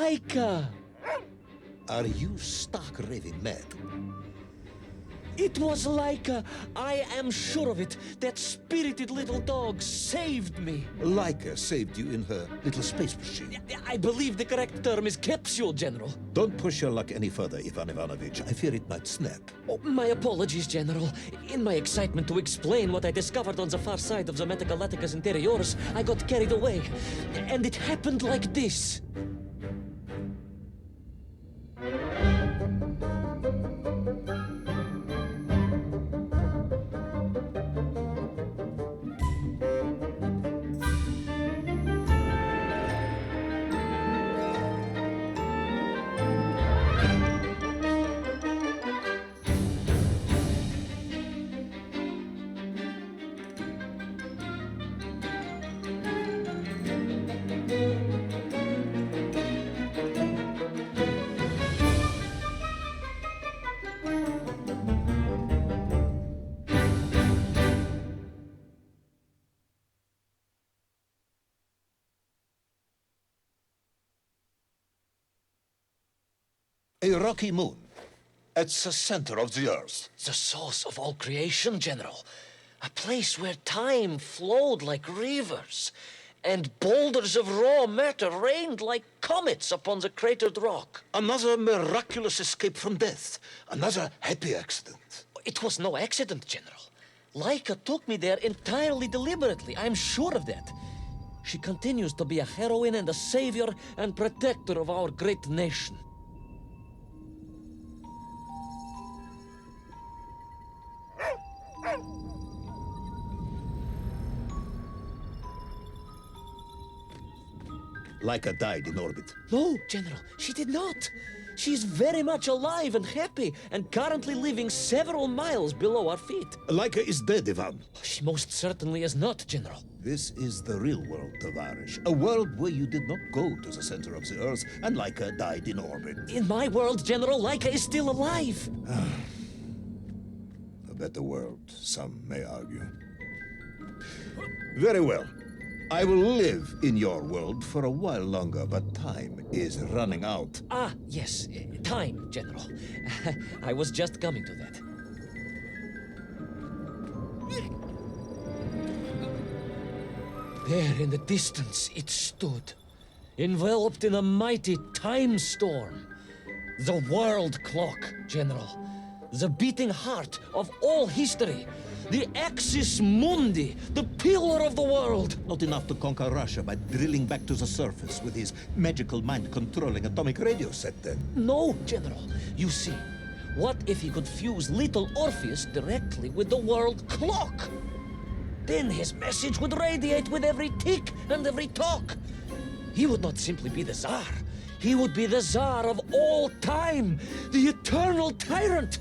Laika! Are you stark raving mad? It was Laika. I am sure of it. That spirited little dog saved me. Laika saved you in her little space machine. I believe the correct term is capsule, General. Don't push your luck any further, Ivan Ivanovich. I fear it might snap. Oh, my apologies, General. In my excitement to explain what I discovered on the far side of the Metagalacticus Interiorus, I got carried away. And it happened like this. A rocky moon. It's the center of the Earth. The source of all creation, General. A place where time flowed like rivers, and boulders of raw matter rained like comets upon the cratered rock. Another miraculous escape from death. Another happy accident. It was no accident, General. Laika took me there entirely deliberately. I'm sure of that. She continues to be a heroine and a savior and protector of our great nation. Laika died in orbit. No, General, she did not. She's very much alive and happy and currently living several miles below our feet. Laika is dead, Ivan. She most certainly is not, General. This is the real world, Tavarish. A world where you did not go to the center of the Earth and Laika died in orbit. In my world, General, Laika is still alive. A better world, some may argue. Very well. I will live in your world for a while longer, but time is running out. Ah, yes, time, General. I was just coming to that. There in the distance it stood, enveloped in a mighty time storm. The world clock, General. The beating heart of all history. The axis mundi, the pillar of the world. Not enough to conquer Russia by drilling back to the surface with his magical mind-controlling atomic radio set then. No, General. You see, what if he could fuse little Orpheus directly with the world clock? Then his message would radiate with every tick and every talk. He would not simply be the Tsar. He would be the Tsar of all time, the eternal tyrant.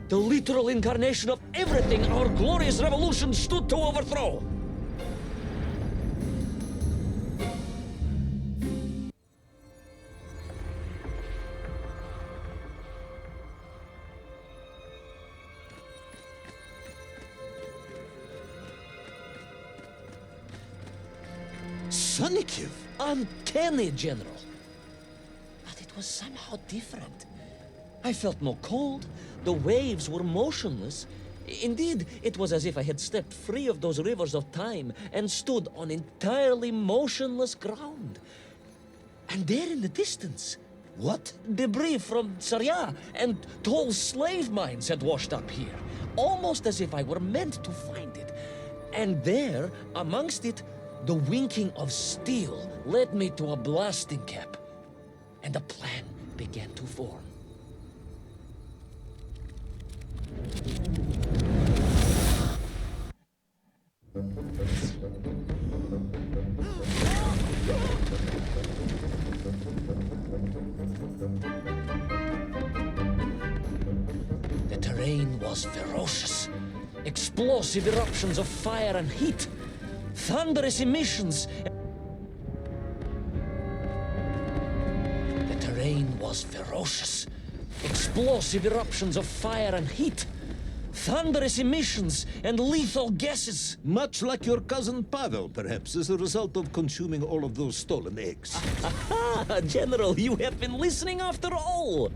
The literal incarnation of everything our glorious revolution stood to overthrow. Sonikiv! Uncanny, General. But it was somehow different. I felt no cold. The waves were motionless. Indeed, it was as if I had stepped free of those rivers of time and stood on entirely motionless ground. And there in the distance, What? debris from Tsarya and tall slave mines had washed up here, almost as if I were meant to find it. And there, amongst it, the winking of steel led me to a blasting cap, and a plan began to form. The terrain was ferocious. Explosive eruptions of fire and heat. Thunderous emissions. The terrain was ferocious. Explosive eruptions of fire and heat. thunderous emissions and lethal gases. Much like your cousin Pavel, perhaps, as a result of consuming all of those stolen eggs. Ah, General, you have been listening after all.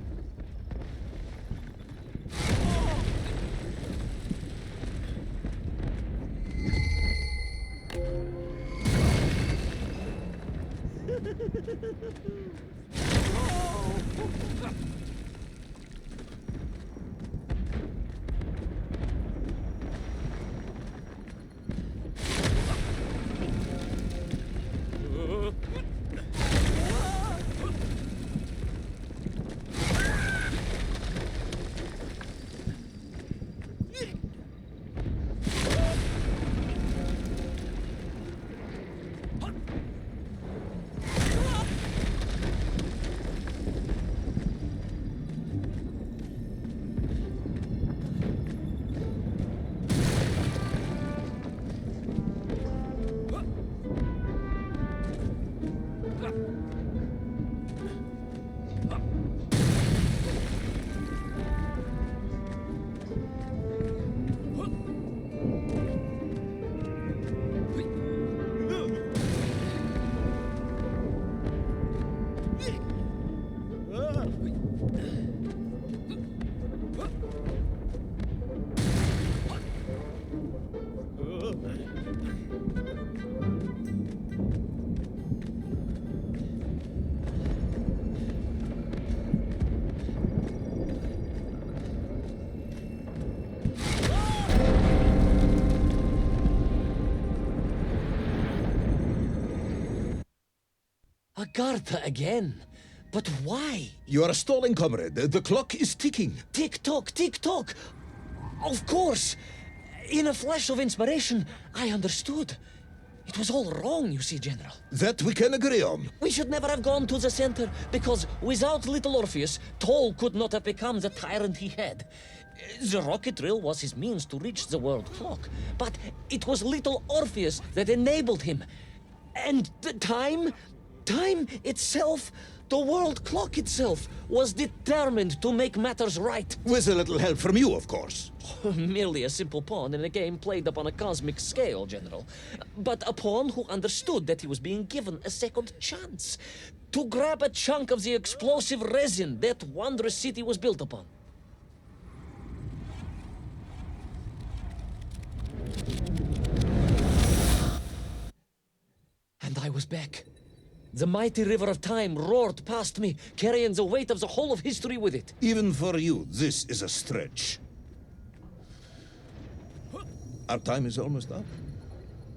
Agartha again. But why? You are stalling, comrade. The clock is ticking. Tick-tock, tick-tock. Of course. In a flash of inspiration, I understood. It was all wrong, you see, General. That we can agree on. We should never have gone to the center, because without little Orpheus, Toll could not have become the tyrant he had. The rocket drill was his means to reach the world clock, but it was little Orpheus that enabled him. And the time itself, the world clock itself, was determined to make matters right. With a little help from you, of course. Merely a simple pawn in a game played upon a cosmic scale, General. But a pawn who understood that he was being given a second chance to grab a chunk of the explosive resin that wondrous city was built upon. And I was back. The mighty river of time roared past me, carrying the weight of the whole of history with it. Even for you, this is a stretch. Our time is almost up.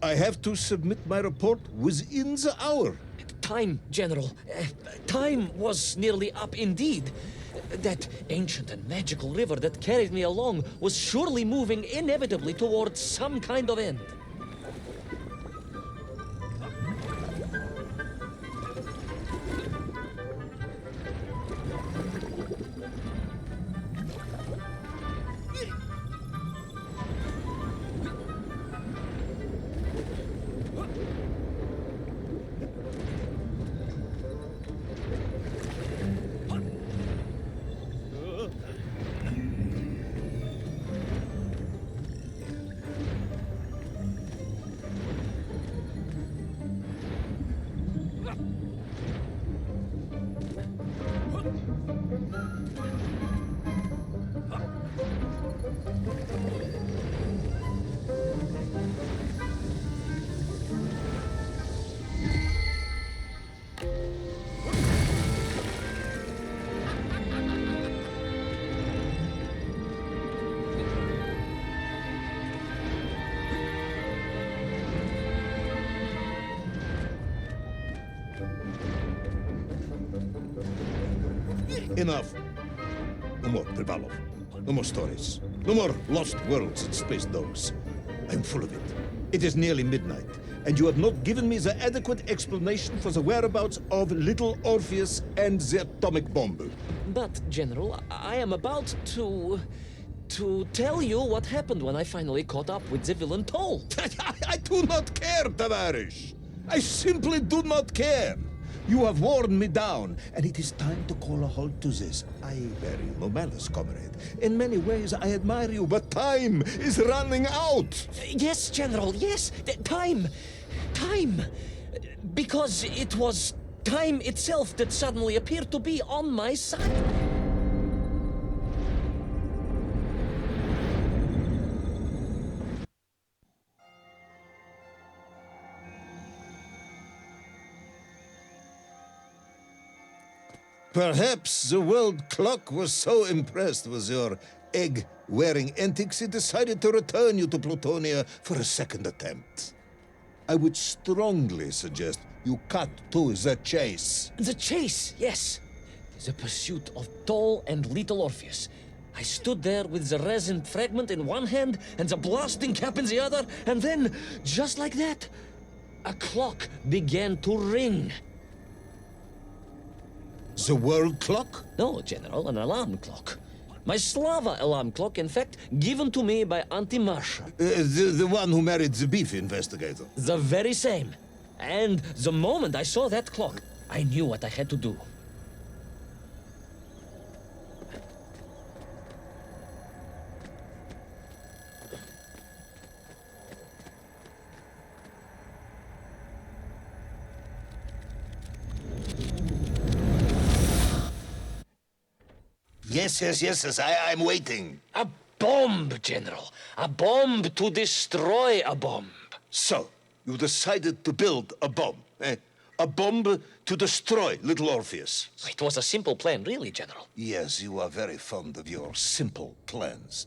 I have to submit my report within the hour. Time, General. Time was nearly up indeed. That ancient and magical river that carried me along was surely moving inevitably towards some kind of end. Enough. No more Privalov. No more stories. No more lost worlds and space dogs. I'm full of it. It is nearly midnight, and you have not given me the adequate explanation for the whereabouts of little Orpheus and the atomic bomb. But, General, I am about to tell you what happened when I finally caught up with the villain Toll. I do not care, Tavarish. I simply do not care. You have worn me down, and it is time to call a halt to this. I bear you no malice, comrade. In many ways, I admire you, but time is running out! Yes, General, yes. Time. Time. Because it was time itself that suddenly appeared to be on my side. Perhaps the world clock was so impressed with your egg-wearing antics it decided to return you to Plutonia for a second attempt. I would strongly suggest you cut to the chase. The chase, yes. The pursuit of tall and little Orpheus. I stood there with the resin fragment in one hand and the blasting cap in the other, and then, just like that, a clock began to ring. The world clock? No, General, an alarm clock. My Slava alarm clock, in fact, given to me by Auntie Marsha. The one who married the beef investigator. The very same. And the moment I saw that clock, I knew what I had to do. Yes, I'm waiting. A bomb, General. A bomb to destroy a bomb. So, you decided to build a bomb, eh? A bomb to destroy little Orpheus. It was a simple plan, really, General. Yes, you are very fond of your simple plans.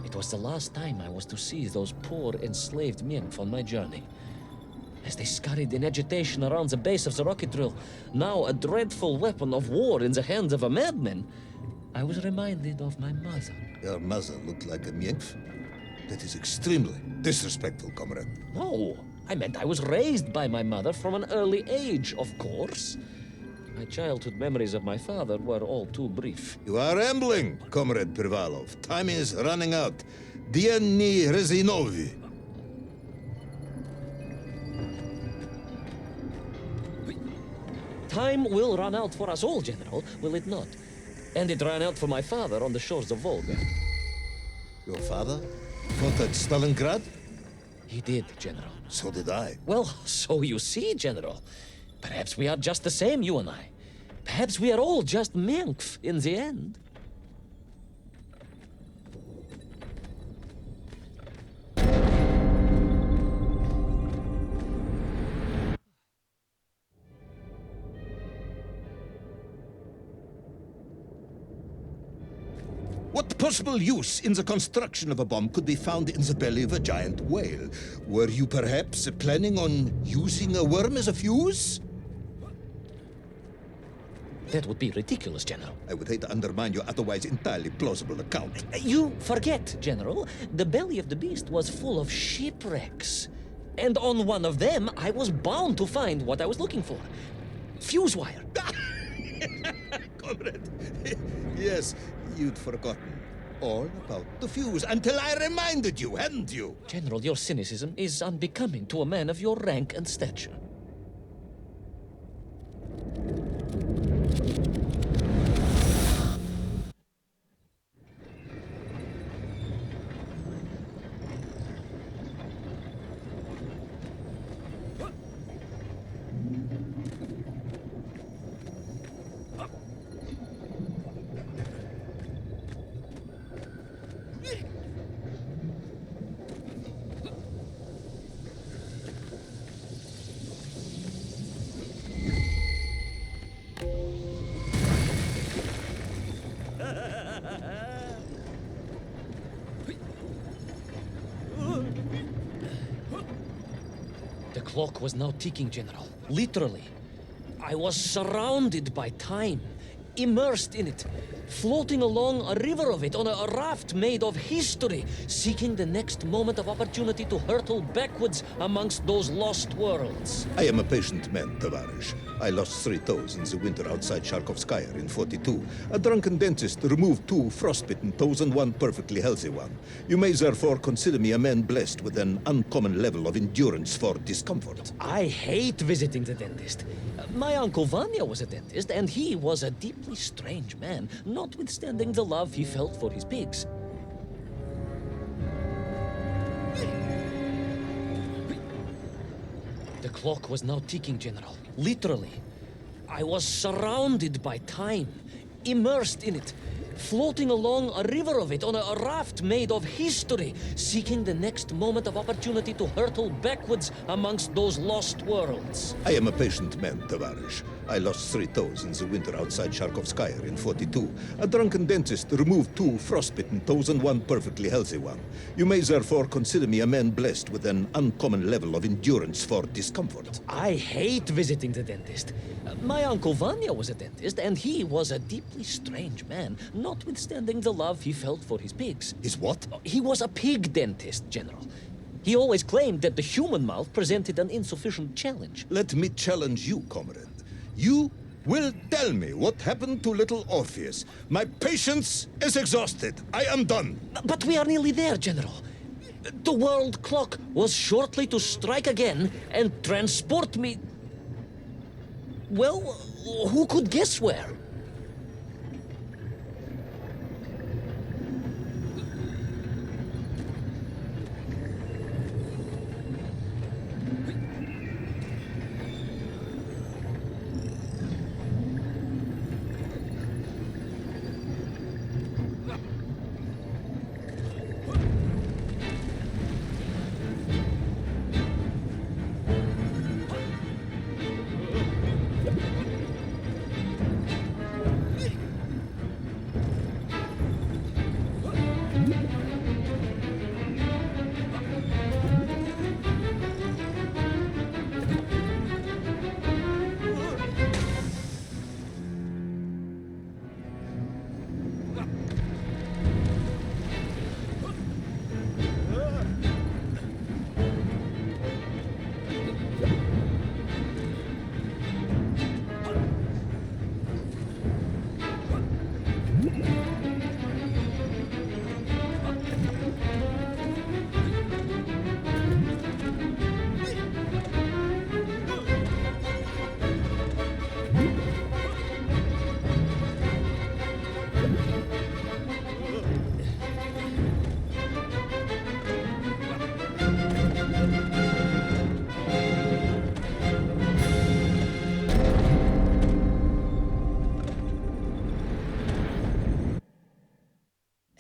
It was the last time I was to see those poor enslaved men on my journey. As they scurried in agitation around the base of the rocket drill, now a dreadful weapon of war in the hands of a madman, I was reminded of my mother. Your mother looked like a nymph? That is extremely disrespectful, comrade. No, I meant I was raised by my mother from an early age, of course. My childhood memories of my father were all too brief. You are rambling, Comrade Privalov. Time is running out. Diani Rezinovi. Time will run out for us all, General, will it not? And it ran out for my father on the shores of Volga. Your father fought at Stalingrad? He did, General. So did I. Well, so you see, General. Perhaps we are just the same, you and I. Perhaps we are all just Menkf in the end. What possible use in the construction of a bomb could be found in the belly of a giant whale? Were you perhaps planning on using a worm as a fuse? That would be ridiculous, General. I would hate to undermine your otherwise entirely plausible account. You forget, General. The belly of the beast was full of shipwrecks. And on one of them, I was bound to find what I was looking for. Fuse wire. Comrade, yes, you'd forgotten all about the fuse until I reminded you, hadn't you? General, your cynicism is unbecoming to a man of your rank and stature. The clock was now ticking, General. Literally. I was surrounded by time. immersed in it, floating along a river of it on a raft made of history, seeking the next moment of opportunity to hurtle backwards amongst those lost worlds. I am a patient man, Tavarish. I lost 3 toes in the winter outside Sharkovskaya in 42. A drunken dentist removed 2 frostbitten toes and 1 perfectly healthy one. You may therefore consider me a man blessed with an uncommon level of endurance for discomfort. I hate visiting the dentist. My uncle Vanya was a dentist, and he was a deeply strange man, notwithstanding the love he felt for his pigs. The clock was now ticking, General. Literally. I was surrounded by time, immersed in it, floating along a river of it on a raft made of history, seeking the next moment of opportunity to hurtle backwards amongst those lost worlds. I am a patient man, Tavarish. I lost 3 toes in the winter outside Sharkovskaya in 42. A drunken dentist removed 2 frostbitten toes and 1 perfectly healthy one. You may therefore consider me a man blessed with an uncommon level of endurance for discomfort. I hate visiting the dentist. My uncle Vanya was a dentist, and he was a deeply strange man, notwithstanding the love he felt for his pigs. Is what? He was a pig dentist, General. He always claimed that the human mouth presented an insufficient challenge. Let me challenge you, comrade. You will tell me what happened to little Orpheus. My patience is exhausted. I am done. But we are nearly there, General. The world clock was shortly to strike again and transport me... Well, who could guess where?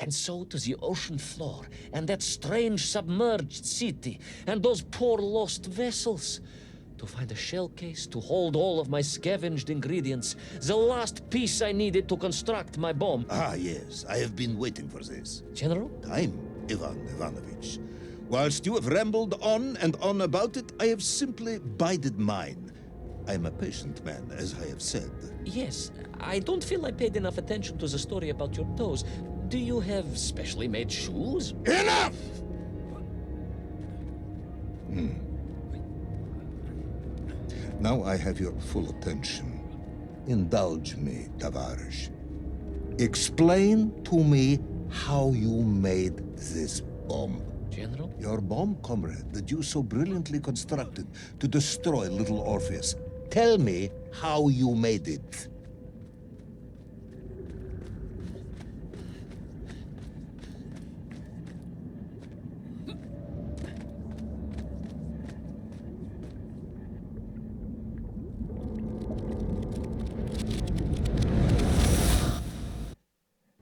And so to the ocean floor, and that strange submerged city, and those poor lost vessels. To find a shell case to hold all of my scavenged ingredients, the last piece I needed to construct my bomb. Ah, yes. I have been waiting for this. General? Time, Ivan Ivanovich. Whilst you have rambled on and on about it, I have simply bided mine. I am a patient man, as I have said. Yes, I don't feel I paid enough attention to the story about your toes. Do you have specially made shoes? Enough! Now I have your full attention. Indulge me, Tavarish. Explain to me how you made this bomb. General? Your bomb, comrade, that you so brilliantly constructed to destroy little Orpheus. Tell me how you made it.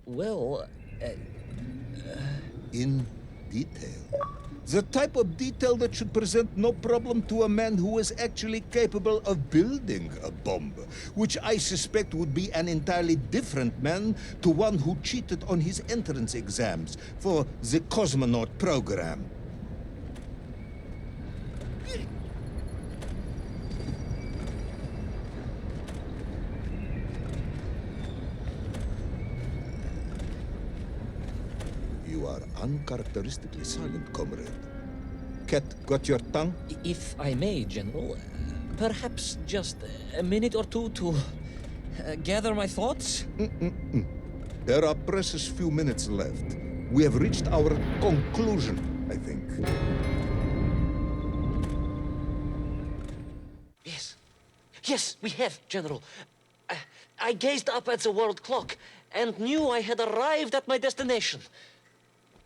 Well, In detail. The type of detail that should present no problem to a man who is actually capable of building a bomb, which I suspect would be an entirely different man to one who cheated on his entrance exams for the cosmonaut program. are uncharacteristically silent, comrade. Cat, got your tongue? If I may, General, perhaps just a minute or two to gather my thoughts? There are precious few minutes left. We have reached our conclusion, I think. Yes, we have, General. I gazed up at the world clock and knew I had arrived at my destination.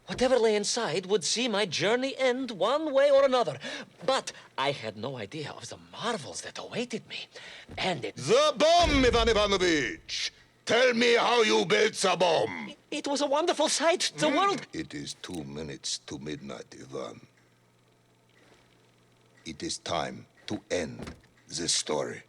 Whatever lay inside would see my journey end one way or another. But I had no idea of the marvels that awaited me. And it... The bomb, Ivan Ivanovich! Tell me how you built the bomb! It was a wonderful sight. The world... It is 2 minutes to midnight, Ivan. It is time to end the story.